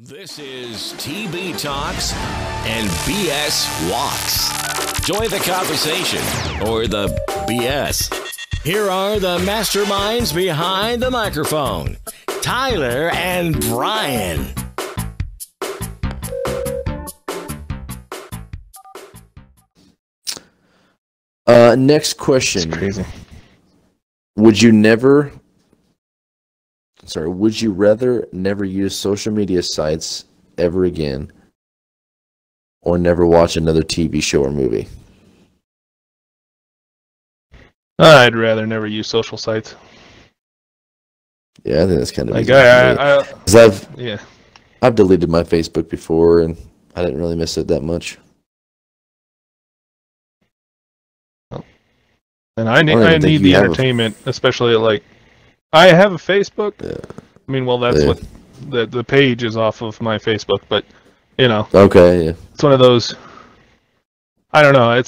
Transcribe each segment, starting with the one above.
This is TB Talks and BS Walks. Join the conversation or the BS. Here are the masterminds behind the microphone, Tyler and Brian. Next question. That's crazy. Would you rather never use social media sites ever again or never watch another TV show or movie? I'd rather never use social sites. Yeah, I think that's kind of Like easy for me. 'Cause I've deleted my Facebook before and I didn't really miss it that much. And I need the entertainment, especially like I have a Facebook. Yeah. I mean, well, that's what the page is off of my Facebook, but you know, Okay, yeah. it's one of those. I don't know.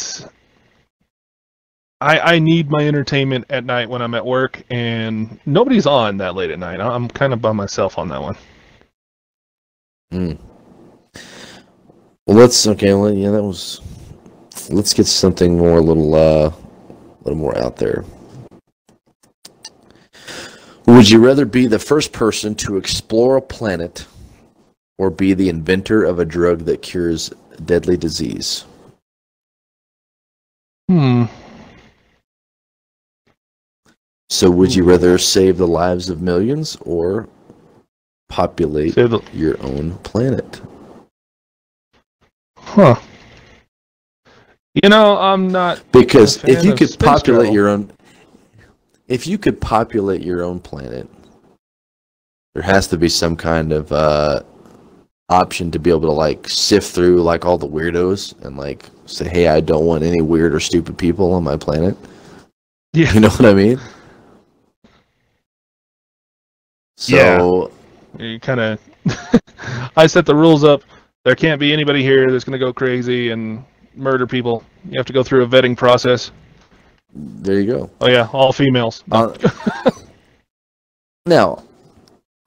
I need my entertainment at night when I'm at work, and nobody's on that late at night. I'm kind of by myself on that one. Well, let's get something more a little more out there. Would you rather be the first person to explore a planet or be the inventor of a drug that cures deadly disease? So would you rather save the lives of millions or populate your own planet? Huh. You know, I'm not... Because if you could populate your own... If you could populate your own planet, there has to be some kind of option to be able to like sift through like all the weirdos and like say, hey, I don't want any weird or stupid people on my planet. Yeah. You know what I mean? So you kind of I set the rules up. There can't be anybody here that's going to go crazy and murder people. You have to go through a vetting process. There you go. Oh yeah, all females. Now,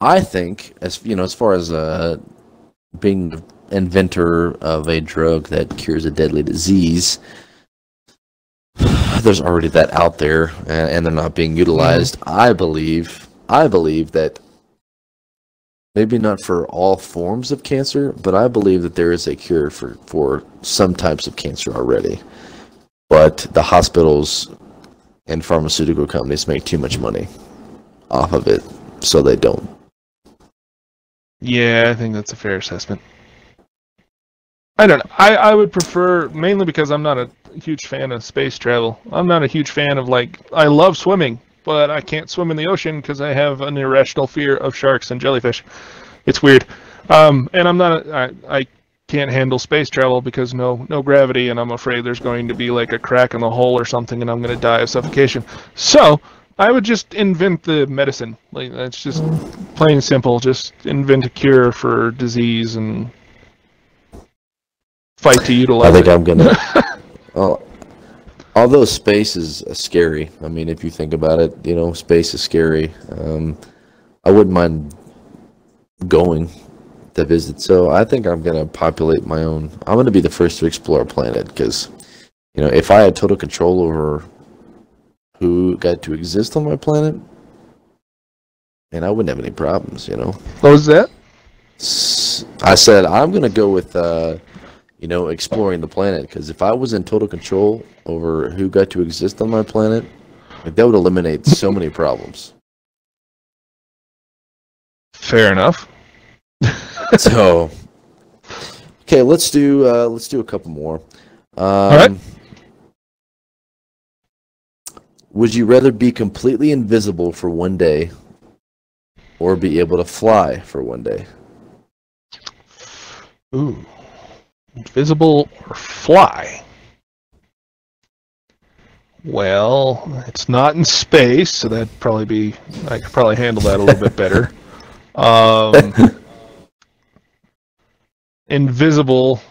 I think as far as being the inventor of a drug that cures a deadly disease, there's already that out there, and they're not being utilized. I believe that maybe not for all forms of cancer, but I believe that there is a cure for some types of cancer already. But the hospitals and pharmaceutical companies make too much money off of it, so they don't. Yeah, I think that's a fair assessment. I don't know. I would prefer, mainly because I'm not a huge fan of space travel. I'm not a huge fan of, like, I love swimming, but I can't swim in the ocean because I have an irrational fear of sharks and jellyfish. It's weird. And I'm not I can't handle space travel because no gravity, and I'm afraid there's going to be like a crack in the hull or something, and I'm going to die of suffocation. So I would just invent the medicine. Like, that's just plain and simple. Just invent a cure for disease and fight to utilize it. I think I'm gonna. Although space is scary. I mean, if you think about it, space is scary. I wouldn't mind going to visit. So I think I'm going to populate my own. I'm going to be the first to explore a planet because, if I had total control over who got to exist on my planet, and I wouldn't have any problems, What was that? I said I'm going to go with, exploring the planet because if I was in total control over who got to exist on my planet, that would eliminate so many problems. Fair enough. So, okay, let's do a couple more. All right. Would you rather be completely invisible for one day, or be able to fly for one day? Ooh, invisible or fly? Well, it's not in space, so I could probably handle that a little bit better. Invisible,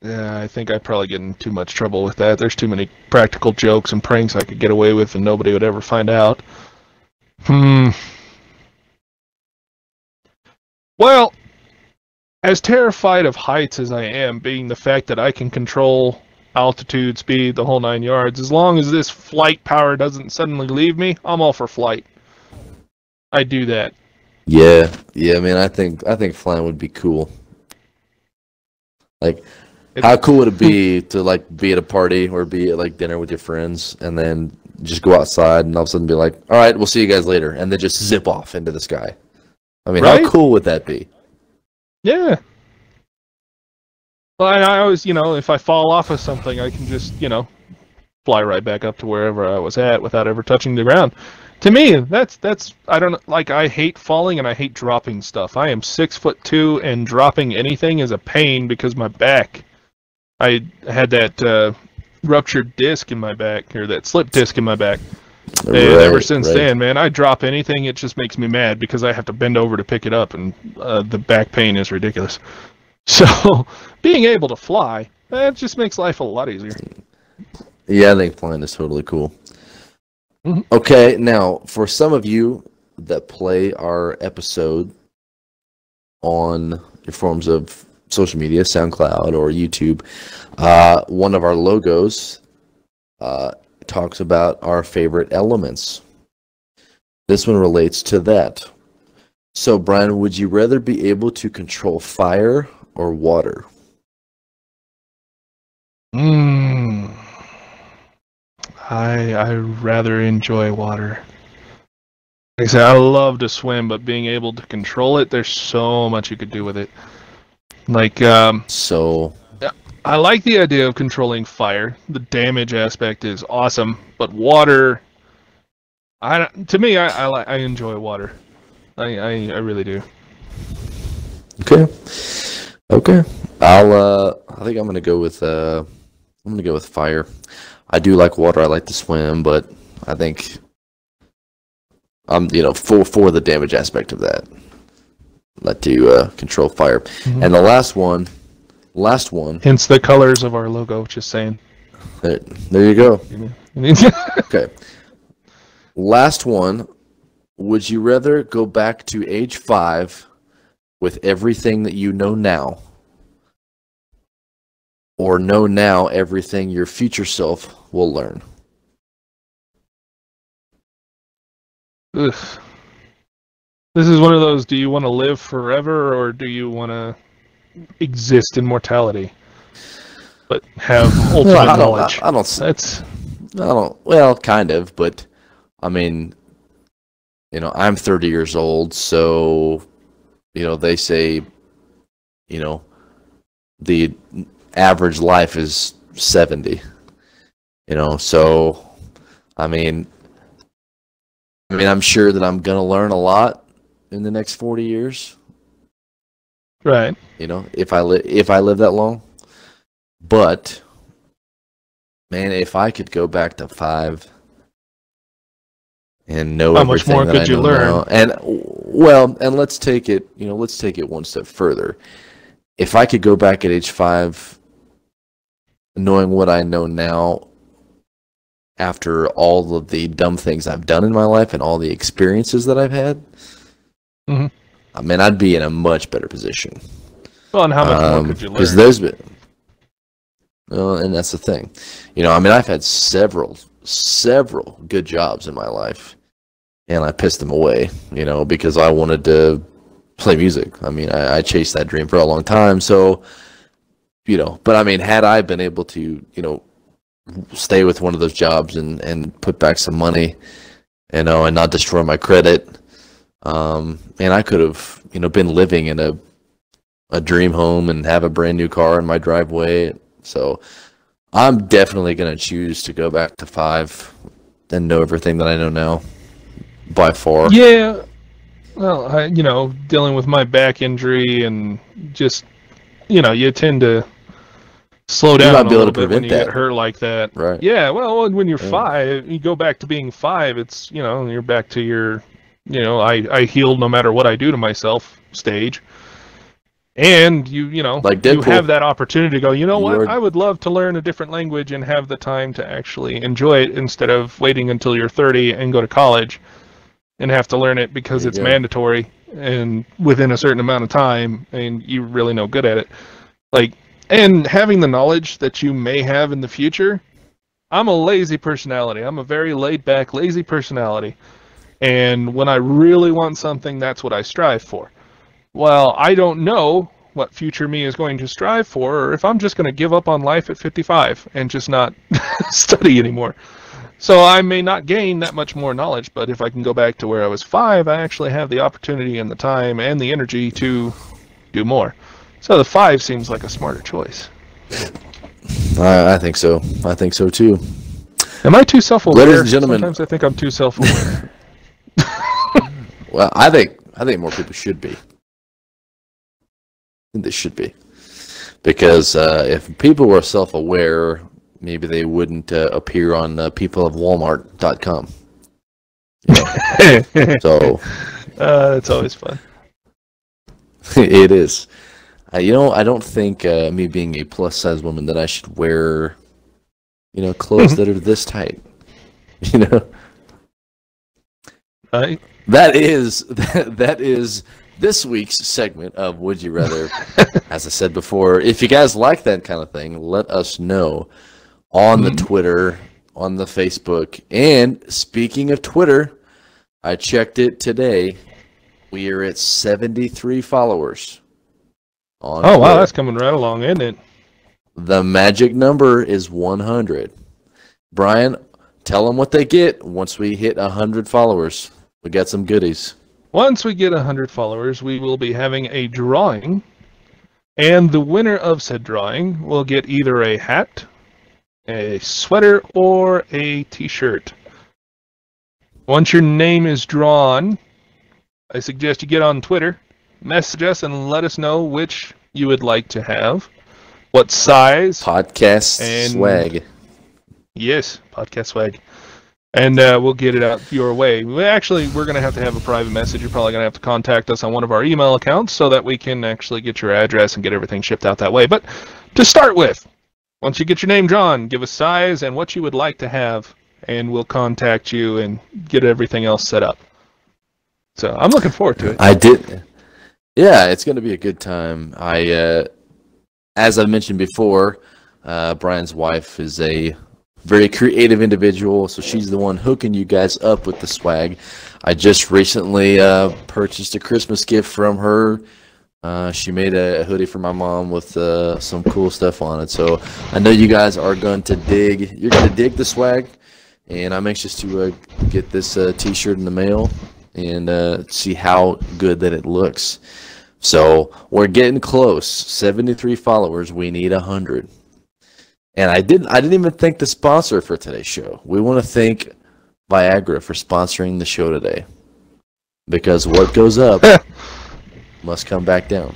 yeah, I think I'd probably get in too much trouble with that. There's too many practical jokes and pranks I could get away with and nobody would ever find out. Well, as terrified of heights as I am, being the fact that I can control altitude, speed, the whole 9 yards, as long as this flight power doesn't suddenly leave me, I'm all for flight. I do that. Yeah, I mean, I think flying would be cool. Like, how cool would it be to like be at a party or be at like dinner with your friends and then just go outside and all of a sudden be like, all right, we'll see you guys later, and then just zip off into the sky? I mean, right? How cool would that be? Yeah. Well, I always, if I fall off of something, I can just, fly right back up to wherever I was at without ever touching the ground. To me, that's I don't like. I hate falling and I hate dropping stuff. I am 6'2", and dropping anything is a pain because my back. I had that ruptured disc in my back, or that slip disc in my back. And ever since then, man, I drop anything, it just makes me mad because I have to bend over to pick it up, and the back pain is ridiculous. So, being able to fly, that just makes life a lot easier. Yeah, I think flying is totally cool. Mm-hmm. Okay, now, for some of you that play our episode on forms of social media, SoundCloud or YouTube, one of our logos talks about our favorite elements. This one relates to that. So, Brian, would you rather be able to control fire or water? I rather enjoy water. Like I said, I love to swim, but being able to control it, there's so much you could do with it. Like, I like the idea of controlling fire. The damage aspect is awesome, but water, to me, I enjoy water. I really do. Okay. I think I'm gonna go with fire. I do like water. I like to swim, but I think I'm for the damage aspect of that. Like to control fire. Mm-hmm. And the last one. Hence the colors of our logo. Just saying. There you go. Okay. Last one. Would you rather go back to age 5 with everything that you know now, or know now everything your future self will learn? Ugh. This is one of those, do you want to live forever or do you want to exist in mortality but have ultimate knowledge? Well, kind of, but I mean, I'm 30 years old, so they say the average life is 70. So I mean I'm sure that I'm gonna learn a lot in the next 40 years. Right. If I live that long. But man, if I could go back to 5 and know how much more could you learn now, and let's take it one step further. If I could go back at age 5 knowing what I know now, after all of the dumb things I've done in my life and all the experiences that I've had, mm-hmm. I mean, I'd be in a much better position. Well, and how much more could you learn? Because there's been, and that's the thing. I've had several good jobs in my life, and I pissed them away, because I wanted to play music. I mean, I chased that dream for a long time, so, but I mean, had I been able to, stay with one of those jobs and put back some money, and not destroy my credit, and I could have, been living in a dream home and have a brand new car in my driveway. So I'm definitely going to choose to go back to 5 and know everything that I know now, by far. Yeah. Well, dealing with my back injury and just, you tend to slow down a little bit when you get hurt like that. Right. Yeah, well, when you're 5, you go back to being 5, it's, you're back to your, I heal no matter what I do to myself stage. And you have that opportunity to go, what? I would love to learn a different language and have the time to actually enjoy it instead of waiting until you're 30 and go to college and have to learn it because it's mandatory and within a certain amount of time, and you really know good at it. Like, and having the knowledge that you may have in the future, I'm a lazy personality. I'm a very laid back, lazy personality. And when I really want something, that's what I strive for. Well, I don't know what future me is going to strive for, or if I'm just going to give up on life at 55 and just not study anymore. So I may not gain that much more knowledge, but if I can go back to where I was 5, I actually have the opportunity and the time and the energy to do more. So the 5 seems like a smarter choice. I think so. I think so too. Am I too self-aware? Ladies and gentlemen, sometimes I think I'm too self-aware. Well, I think more people should be. I think they should be, because if people were self-aware, maybe they wouldn't appear on peopleofwalmart.com. So it's always fun. It is. I don't think me being a plus-size woman that I should wear, clothes that are this tight. Right. That is this week's segment of Would You Rather. As I said before, if you guys like that kind of thing, let us know on the Twitter, on the Facebook. And speaking of Twitter, I checked it today. We are at 73 followers on Twitter. Wow, that's coming right along, isn't it? The magic number is 100. Brian, tell them what they get once we hit 100 followers. We got some goodies. Once we get 100 followers, we will be having a drawing, and the winner of said drawing will get either a hat, a sweater, or a t-shirt. Once your name is drawn, I suggest you get on Twitter, message us, and let us know which you would like to have, what size. PodCast swag. Yes, podcast swag. And we'll get it out your way. We're going to have a private message. You're probably going to have to contact us on one of our email accounts so that we can actually get your address and get everything shipped out that way. But to start with, once you get your name drawn, give us size and what you would like to have, and we'll contact you and get everything else set up. So I'm looking forward to it. I did. Yeah, it's going to be a good time. As I mentioned before, Brian's wife is a very creative individual, so she's the one hooking you guys up with the swag. I just recently purchased a Christmas gift from her. She made a hoodie for my mom with some cool stuff on it. So I know you guys are going to dig. You're going to dig the swag, and I'm anxious to get this T-shirt in the mail and see how good that it looks. So we're getting close. 73 followers. We need 100. And I didn't even thank the sponsor for today's show. We want to thank Viagra for sponsoring the show today, because what goes up must come back down.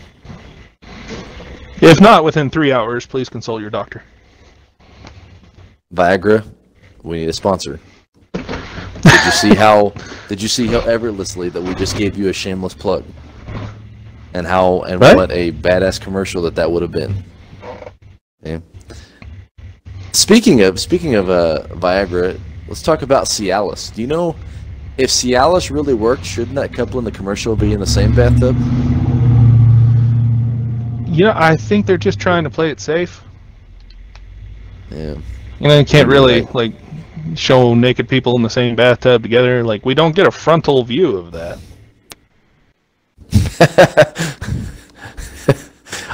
If not within 3 hours, please consult your doctor. Viagra, we need a sponsor. Did you see how effortlessly that we just gave you a shameless plug, and what a badass commercial that would have been. Yeah. Speaking of Viagra, let's talk about Cialis. Do you know if Cialis really worked, shouldn't that couple in the commercial be in the same bathtub? I think they're just trying to play it safe. Yeah. You can't really show naked people in the same bathtub together. Like, we don't get a frontal view of that.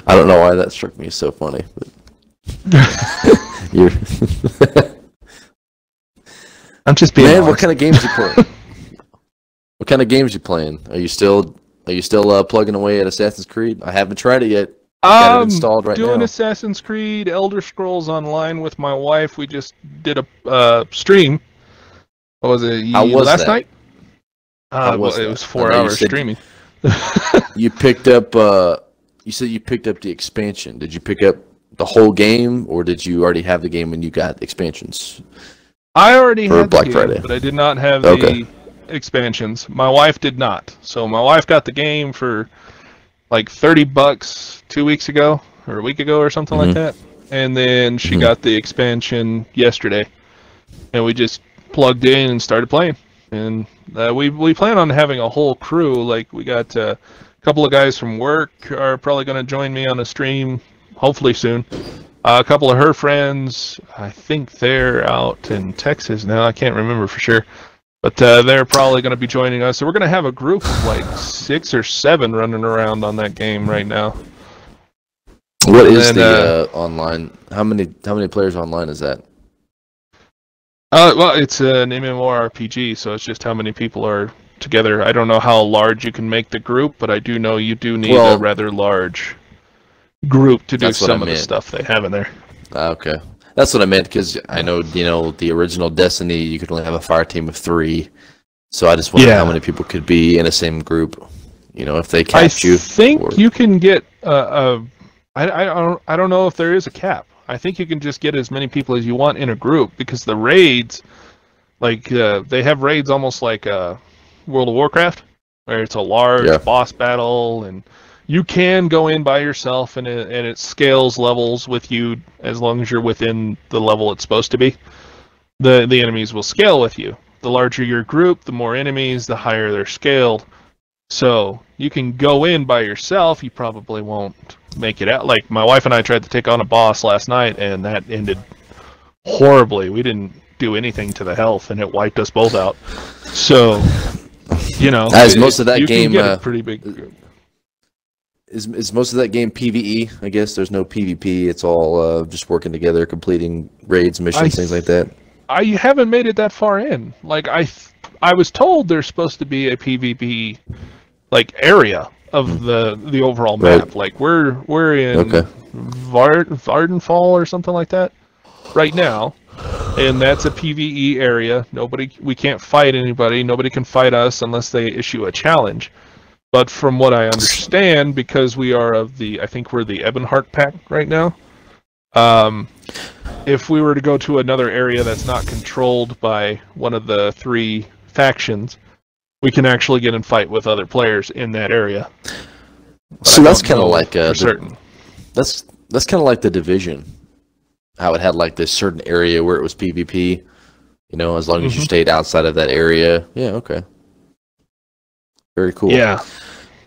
I don't know why that struck me as so funny, but I'm just being honest. What kind of games you playing? What kind of games you playing? Are you still plugging away at Assassin's Creed? I haven't tried it yet. Got it installed right doing now. Assassin's Creed, Elder Scrolls Online with my wife. We just did a stream. What was it? Last night? It was 4 hours streaming. You picked up. You said you picked up the expansion. Did you pick up the whole game, or did you already have the game when you got expansions? I already had Black the game, Friday, but I did not have the expansions. My wife did not. So my wife got the game for like $30 2 weeks ago, or a week ago, or something like that. And then she got the expansion yesterday, and we just plugged in and started playing. and we plan on having a whole crew. Like we got a couple of guys from work are probably going to join me on a stream, hopefully soon. A couple of her friends, I think they're out in Texas now. I can't remember for sure. But they're probably going to be joining us. So we're going to have a group of like 6 or 7 running around on that game right now. What is the online? How many players online is that? Well, it's an MMORPG, so it's just how many people are together. I don't know how large you can make the group, but I do know you do need a rather large group to do some of the stuff they have in there. Okay. That's what I meant, because I know, the original Destiny, you could only have a fire team of 3. So I just wondered how many people could be in the same group, if they catch you. I think you can get, I don't know if there is a cap. I think you can just get as many people as you want in a group, because the raids, like, they have raids almost like World of Warcraft, where it's a large boss battle, and you can go in by yourself, and it scales levels with you as long as you're within the level it's supposed to be. The enemies will scale with you. The larger your group, the more enemies, the higher they're scaled. So you can go in by yourself. You probably won't make it out. Like my wife and I tried to take on a boss last night, and that ended horribly. We didn't do anything to the health, and it wiped us both out. So, as most of that game, can get a pretty big group. Is most of that game PvE? I guess there's no PvP. It's all just working together, completing raids, missions, things like that. I haven't made it that far in. Like I was told there's supposed to be a PvP area of the overall map. Right. Like we're in Vardenfall or something like that right now, and that's a PvE area. We can't fight anybody. Nobody can fight us unless they issue a challenge. But from what I understand, because we are I think we're the Ebonheart Pack right now, if we were to go to another area that's not controlled by one of the 3 factions, we can actually get and fight with other players in that area. So that's kind of like certain. That's kind of like the Division, how it had like this certain area where it was PvP, as long as you stayed outside of that area. Yeah, okay. Very cool. Yeah.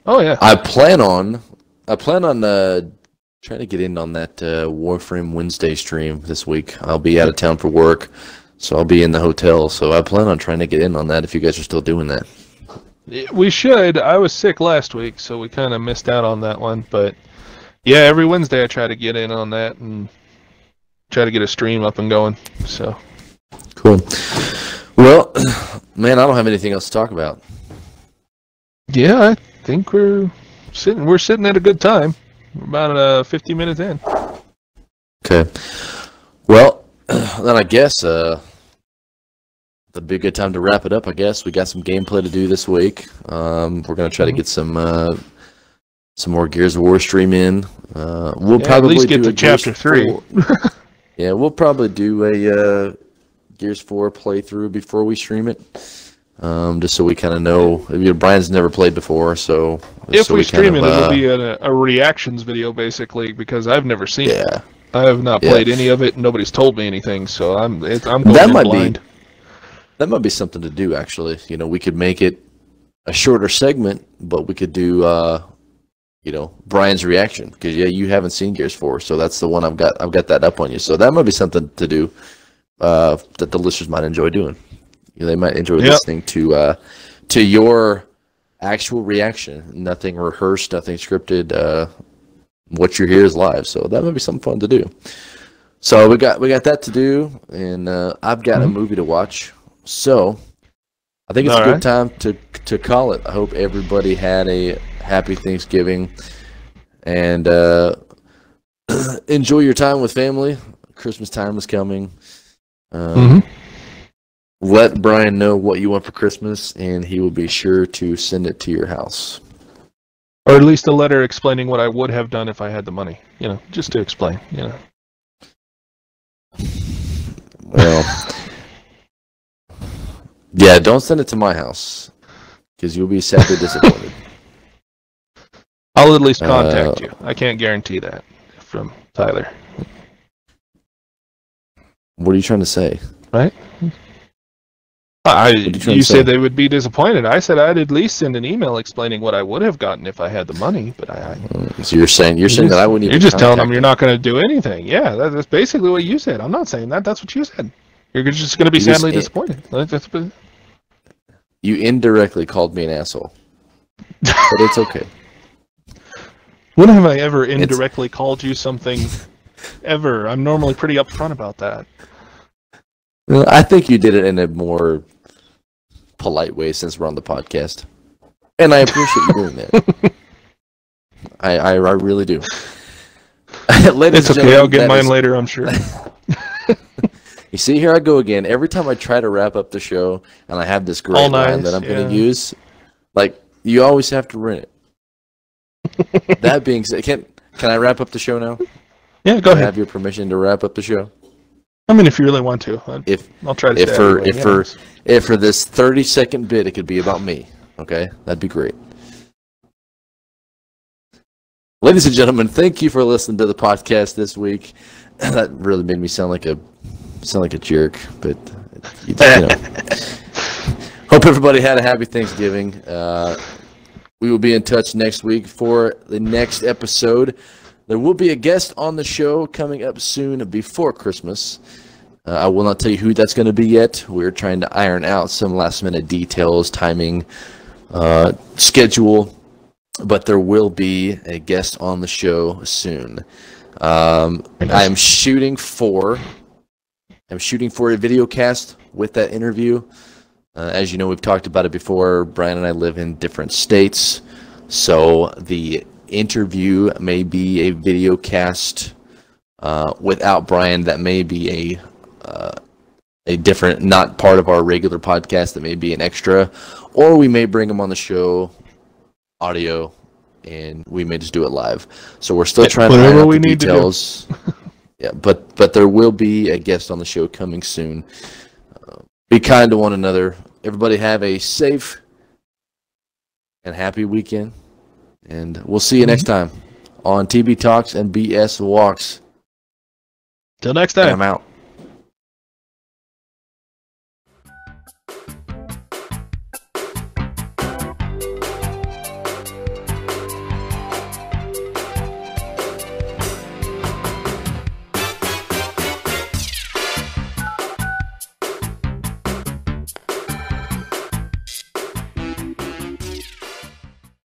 Oh yeah. I plan on trying to get in on that Warframe Wednesday stream this week. I'll be out of town for work, so I'll be in the hotel. So I plan on trying to get in on that if you guys are still doing that. We should. I was sick last week, so we kind of missed out on that one. But yeah, every Wednesday I try to get in on that and try to get a stream up and going. So cool. Well, man, I don't have anything else to talk about. Yeah, I think we're sitting at a good time. We're about 50 minutes in. Okay. Well, then I guess that'd be a good time to wrap it up. I guess we got some gameplay to do this week. We're gonna try to get some more Gears of War stream in. We'll probably at least get to chapter 3. Yeah, we'll probably do a Gears 4 playthrough before we stream it. Just so we kind of know. Brian's never played before, so if we stream it, it'll be a reactions video basically, because I've never seen it. I have not played any of it, and nobody's told me anything, so I'm going in blind. That might be something to do, actually. We could make it a shorter segment, but we could do Brian's reaction, because you haven't seen Gears 4, so that's the one I've got that up on you. So that might be something to do that the listeners might enjoy doing. They might enjoy listening to your actual reaction. Nothing rehearsed, nothing scripted. What you hear is live, so that might be something fun to do. So we got that to do, and I've got a movie to watch. So I think it's a good time to call it. I hope everybody had a happy Thanksgiving, and enjoy your time with family. Christmas time is coming. Let Brian know what you want for Christmas, and he will be sure to send it to your house. Or at least a letter explaining what I would have done if I had the money. Just to explain, Well, yeah, don't send it to my house, because you'll be sadly disappointed. I'll at least contact you. I can't guarantee that from Tyler. What are you trying to say? Right? You said they would be disappointed. I said I'd at least send an email explaining what I would have gotten if I had the money. But So you're saying that I wouldn't even. You're just telling them you're not going to do anything. Yeah, that's basically what you said. I'm not saying that. That's what you said. You're just going to be sadly disappointed. You indirectly called me an asshole, but it's okay. When have I ever indirectly called you something? Ever? I'm normally pretty upfront about that. Well, I think you did it in a more polite way since we're on the podcast, and I appreciate you doing that. I really do. It's okay. I'll get mine later, I'm sure. You see, here I go again. Every time I try to wrap up the show, and I have this great line that I'm going to use, like you always have to ruin it. That being said, can I wrap up the show now? Yeah, go ahead. I have your permission to wrap up the show. I mean, if you really want to, I'll try to. If for this 30-second bit, it could be about me. Okay, that'd be great. Ladies and gentlemen, thank you for listening to the podcast this week. That really made me sound like a jerk, but you know. Hope everybody had a happy Thanksgiving. We will be in touch next week for the next episode. There will be a guest on the show coming up soon before Christmas. I will not tell you who that's going to be yet. We're trying to iron out some last-minute details, timing, schedule, but there will be a guest on the show soon. I'm shooting for a video cast with that interview. As you know, we've talked about it before. Brian and I live in different states, so the interview may be a video cast without Brian. That may be a different, not part of our regular podcast. That may be an extra, or we may bring him on the show, audio, and we may just do it live. So we're still trying to iron out the details. Yeah, but there will be a guest on the show coming soon. Be kind to one another. Everybody have a safe and happy weekend. And we'll see you next time on TB Talks and BS Walks. Till next time. And I'm out.